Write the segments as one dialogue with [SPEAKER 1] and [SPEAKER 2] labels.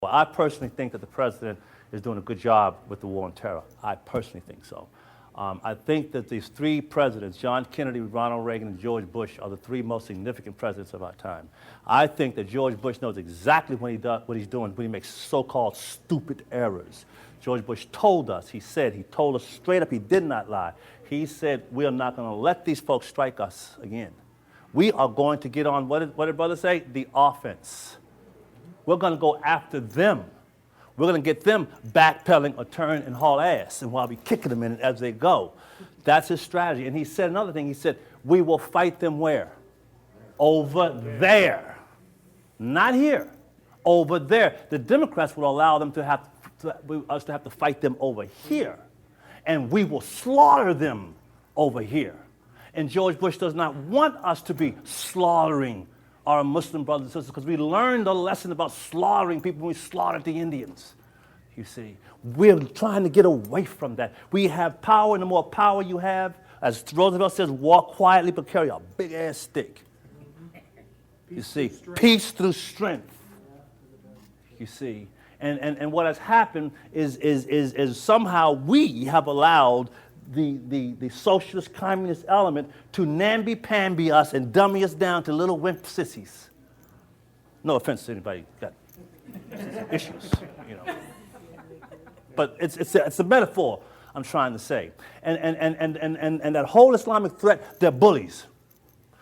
[SPEAKER 1] Well, I personally think that the president is doing a good job with the war on terror. I personally think so. I think that these three presidents, John Kennedy, Ronald Reagan, and George Bush, are the three most significant presidents of our time. I think that George Bush knows exactly what he's doing when he makes so-called stupid errors. George Bush told us, he told us straight up, he did not lie. He said, we are not going to let these folks strike us again. We are going to get on, what did brother say? The offense. We're going to go after them. We're going to get them backpedaling or turn and haul ass, and while we kicking them in as they go. That's his strategy. And he said another thing. He said, we will fight them where? Over there. Not here. Over there. The Democrats will allow them to have us to have to fight them over here. And we will slaughter them over here. And George Bush does not want us to be slaughtering our Muslim brothers and sisters, because we learned a lesson about slaughtering people when we slaughtered the Indians. You see, we're trying to get away from that. We have power, and the more power you have, as Roosevelt says, walk quietly but carry a big-ass stick. You see, peace through strength. You see, and what has happened is somehow we have allowed the socialist communist element to namby-pamby us and dummy us down to little wimp sissies. No offense to anybody got issues, you know. But it's a metaphor I'm trying to say. And that whole Islamic threat, they're bullies.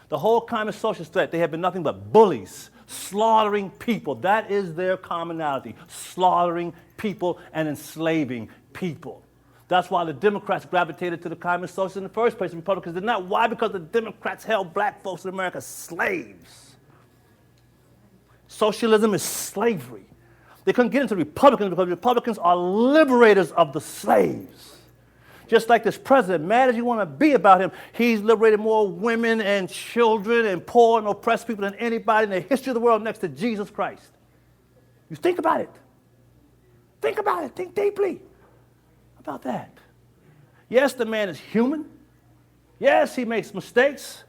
[SPEAKER 1] The whole communist socialist threat, they have been nothing but bullies, slaughtering people. That is their commonality, slaughtering people and enslaving people. That's why the Democrats gravitated to the communist socialists in the first place. The Republicans did not. Why? Because the Democrats held black folks in America slaves. Socialism is slavery. They couldn't get into Republicans because Republicans are liberators of the slaves. Just like this president, mad as you want to be about him, he's liberated more women and children and poor and oppressed people than anybody in the history of the world next to Jesus Christ. You think about it. Think about it. Think deeply about that. Yes, the man is human. Yes, he makes mistakes.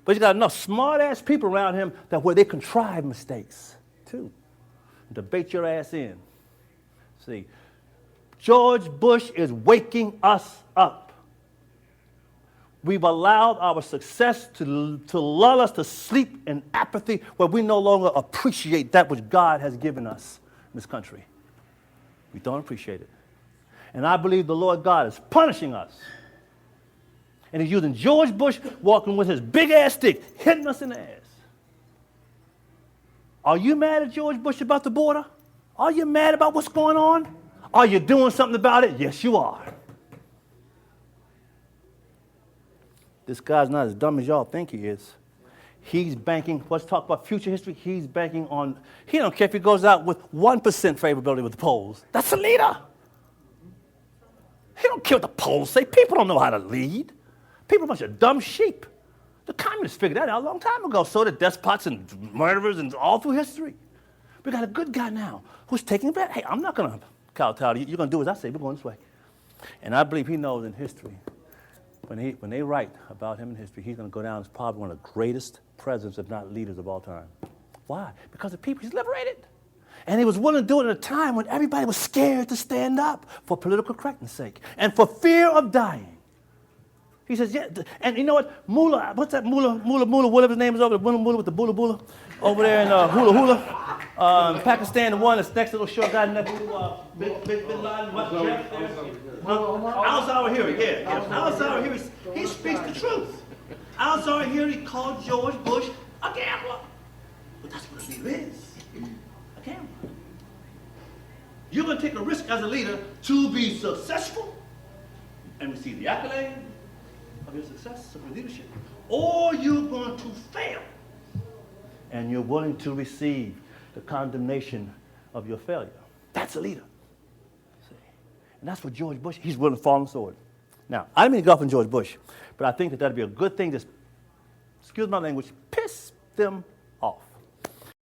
[SPEAKER 1] But he's got enough smart-ass people around him that where they contrive mistakes, too. To bait your ass in. See, George Bush is waking us up. We've allowed our success to lull us to sleep in apathy where we no longer appreciate that which God has given us in this country. We don't appreciate it. And I believe the Lord God is punishing us. And he's using George Bush walking with his big-ass stick, hitting us in the ass. Are you mad at George Bush about the border? Are you mad about what's going on? Are you doing something about it? Yes, you are. This guy's not as dumb as y'all think he is. He's banking, let's talk about future history, he's banking on, he don't care if he goes out with 1% favorability with the polls. That's a leader. He don't care what the polls say. People don't know how to lead. People are a bunch of dumb sheep. The communists figured that out a long time ago. So did despots and murderers and all through history. We got a good guy now who's taking it back. Hey, I'm not going to kowtow to you. You're going to do as I say. We're going this way. And I believe he knows in history, when they write about him in history, he's going to go down as probably one of the greatest presidents, if not leaders of all time. Why? Because the people he's liberated. And he was willing to do it at a time when everybody was scared to stand up for political correctness sake and for fear of dying. He says, yeah, and you know what? Mullah, what's that? Mullah, whatever his name is over there, Mullah with the Bula over there in Hula Hula, Pakistan, the one that's next to the short guy next to Bin Laden, what's Jeff there? Al-Zawahiri, yeah. Al-Zawahiri, he speaks the truth. Al-Zawahiri called George Bush a gambler. But that's what a leader is, a gambler. You're going to take a risk as a leader to be successful and receive the accolade of your success, of your leadership, or you're going to fail and you're willing to receive the condemnation of your failure. That's a leader. See? And that's what George Bush, he's willing to fall on the sword. Now, I didn't mean to go off on George Bush, but I think that that'd be a good thing to, excuse my language, piss them